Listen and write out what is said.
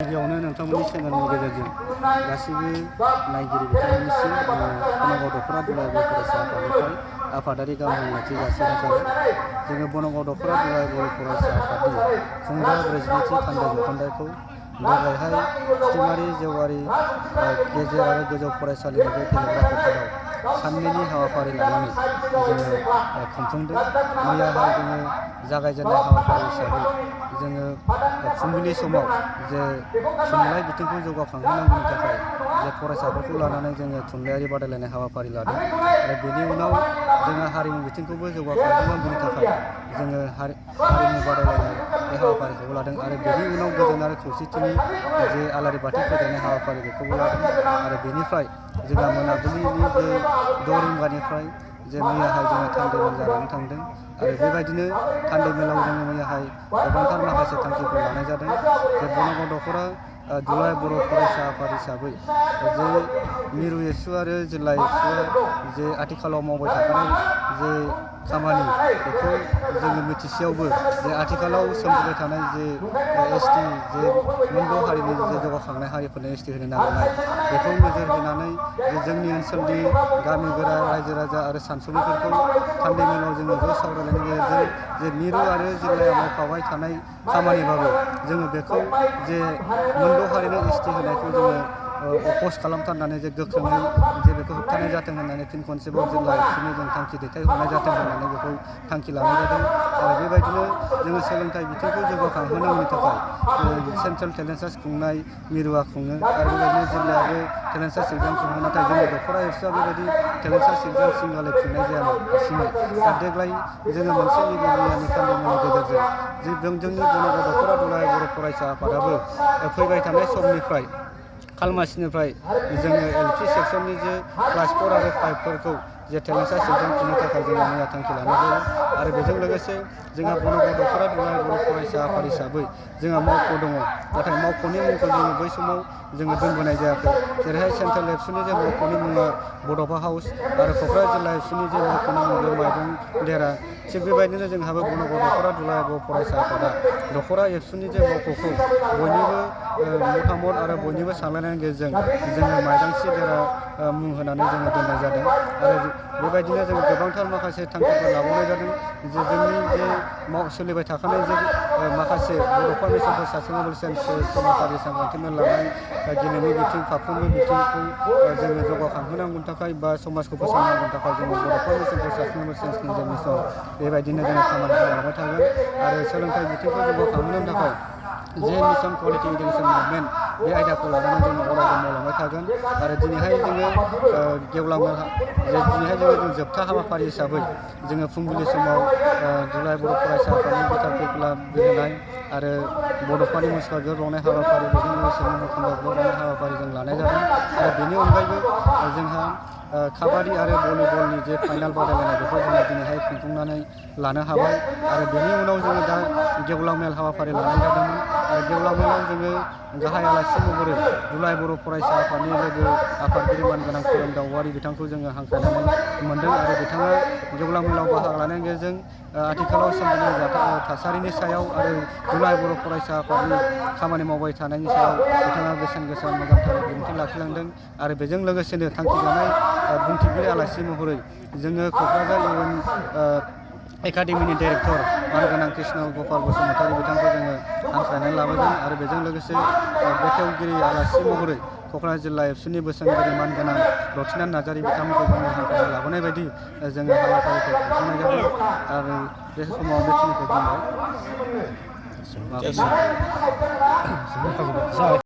गिबियावनो नोंथांमोननि चेनेलनि गेजेरजों गासिबो नायगिरि बिथांमोननिसिम बनगाव दख'रा दुलाराय बर' फरायसा आफादनिफ्राय आफादारि गाहाम हामलायथि जासिहरनाय थाबाय। जोङो बनगाव दख'रा दुलाराय बर' फरायसा आफादनि खुंग्रा 42थि थान्दा जखोन्दाखौ देग्लायहाय फुथिमारि जेवारि गेजेर आरो गोजौ फरायसालिनि बे गेलेग्रा फोथाराव साननैनि हाबाफारि लानानै जोङो खुंफुंदों। मैयाहाय जोङो जागायजेननाय हाबाफारि हिसाबै जोङो फुंबिलि समाव जे थुनलाइ बिथिंखौ जौगाखांहोनांगौनि थाखाय जे फरायसाफोरखौ लानानै जोङो थुनलाइयारि बादायलायनाय हाबाफारि लादों आरो बेनि उनाव जोङो हारिमु बिथिंखौबो जौगाखांहोनांगौनि थाखाय जोङो हारिमु बादायलायनाय बे हाबाफारिखौबो लादों आरो बेनि उनाव गोजोन आरो खौसेथिनि जे आलारि बाथि फोजोंनाय हाबाफारि बेखौबो लादों आरो बेनिफ्राय जोंहा मोनाबिलिनि जे 6 रिंगानिफ्राय जे मैयाहाय जोङो थान्दै मेल जानानै थांदों आरो बेबायदिनो थान्दै मेलाव जोङो मैयाहाय गोबांथार माखासे थांखिफोर लानाय जादों। जे बनगाव दख'रा दुलाराय बर' फरायसा आफाद हिसाबै जे मिरु एबसु आरो जिल्ला एबसुआ जे आथिखालाव मावबाय थाखानाय जे खामानि बेखौ जोङो मिथिसेयावबो जे आथिखालाव सोमजिबाय थानाय जे एसटि जे मोनद' हारिनि जे जौगाखांनाय हारिफोरनो एसटि होनो नागिरनाय बेखौ नोजोर होनानै जे जोंनि ओनसोलनि गामि गोरा रायजो राजा आरो सानसुमैफोरखौ थान्दै मेलाव जोङो ज' सावरायनायनि गेजेरजों जे मिरु आरो जिल्लाया मावखाबाय थानाय खामानिबाबो जोङो बेखौ जे मोनद' हारिनो एसटि होनायखौ जोङो अपस खालामथारनानै जे गोख्रोङै जे बेखौ होबथानाय जाथों होननानै फिन खनसेबाव जिल्ला एबसुनो जों थांखि दैथायहरनाय जाथों होननानै बेखौ थांखि लानाय जादों आरो बेबायदिनो जोङो सोलोंथाइ बिथिंखौ जौगाखांहोनांगौनि थाखाय सेन्ट्रेल टेलेन्ट सार्च खुंनाय मिरुआ खुङो आरो बेबायदिनो जिल्लायाबो टेलेन्ट सार्च एग्जाम खुङो। नाथाय जोंनि दख'रा एबसुआ बेबायदि टेलेन्ट सार्च एग्जाम सिंगालै खुंनाय जायामोन हारसिङै। दा देग्लाय जोङो मोनसे नैबे मैयानि थान्दै मेलनि गेजेरजों जे जोंनि बनगाव दख'रा दुलाराय बर' फरायसा आफादाबो फैबाय थानाय समनिफ्राय खालमासिनिफ्राय जोङो LP सेक्सननि जे क्लास 4 आरो 5फोरखौ जे टेलेन्ट सार्च एग्जाम खुंनो थाखाय जोङो मैया थांखि लानाय जायो आरो बेजों लोगोसे जोंहा बनगाव दख'रा दुलाराय बर' फरायसा आफाद हिसाबै जोंहा मावख' दङ। नाथाय मावख'नि मुंखौ जोङो बै समाव जोङो दोनबोनाय जायाखै। जेरैहाय सेन्ट्रेल एबसुनि जे मावख'नि मुङा बड'फा हाउस आरो क'क्राझार जिल्ला एबसुनि जे मावख'नि मुङा माइरं देरा। थिग बेबायदिनो जोंहाबो बनगाव दख'रा दुलाराय बर' फरायसा आफादा दख'रा एबसुनि जे मावख'खौ बयनिबो मतामत आरो बयनिबो सानलायनायनि गेजेरजों जोङो माइदांस्रि देरा मुं होनानै जोङो दोननाय जादों आरो बेबायदिनो जोङो गोबांथार माखासे थांखिफोर लाबावनाय जादों जे जोंनि जे सोलिबाय थाखानाय जे माखासे बड'फा मिसन फर सास्टेनेबल चेन्ज समाजारि सांग्रांथि मेल लानाय गेलेमु बिथिं फारफ्रोमबो बिथिंखौ जोङो जौगाखांहोनांगौनि थाखाय बा समाजखौ फोसाबनांगौनि थाखाय जोङो बड'फा मिसन फर सास्टेनेबल चेन्जनि जे मिसन बेबायदिनो जोङो खामानिखौ मावलांबाय थागोन आरो सोलोंथाइ बिथिंखौ जौगाखांहोनो थाखाय जे मिशन कुवालिटि इडुकेसन मुभमेन्ट बे आयदाखौ लानानै जोङो अरायबो मावलांबाय थागोन आरो दिनैहाय जोङो गेवलां मेल दिनैहाय जों जोबथा हाबाफारि हिसाबै जोङो फुंबिलि समाव दुलाराय बर' फरायसा आफादनि गोथार खैफोला बिरहोनाय आरो बड'फानि मुसुखा बिबार बावनाय हाबाफारि बेजों लोगोसे मुंख'ना बिबार बावनाय हाबाफारि जों लानाय जादों आरो बेनि अनगायैबो जोंहा काबादि आरो भलिबलनि जे फाइनाल बादायलायनाय बेखौ जोङो दिनैहाय खुंफुंनानै लानो हाबाय आरो बेनि उनाव जोङो दा गेवलां मेल हाबाफारि लानाय जादोंमोन आरो गेवलां मेलाव जोङो गाहाय आलासि महरै दुलाराय बर' फरायसा आफादनि लोगो आफादगिरि मानगोनां खोरोमदाव औवारि बिथांखौ जोङो हांख्रायनानै मोन्दों आरो बिथाङा गेवलां मेलाव बाहागो लानायनि गेजेरजों आथिखालाव सोमजिनाय थासारिनि सायाव आरो दुलाराय बर' फरायसा आफादनि खामानि मावबाय थानायनि सायाव बिथाङा बेसेन गोसा मोजांथार बिबुंथि लाखिलांदों आरो बेजों लोगोसेनो थांखि जानाय बुंथिगिरि आलासि महरै जोङो क'क्राझार UN एकाडेमिनि डाइरेक्टर मानगोनां कृष्ण गपाल बसुमतारी बिथांखौ जोङो हांख्रायनानै लाबोदों आरो बेजों लोगोसे बेखेवगिरि आलासि महरै क'क्राझार जिल्ला एबसुनि बोसोनगिरि मानगोनां रथिनाथ नार्जारी बिथांमोनखौ जोङो हांख्रायना लाबोनाय बायदि जोङो हाबाफारिखौ खुंफुंनाय जादों आरो बे समाव बेखिनिखौ बुंबाय।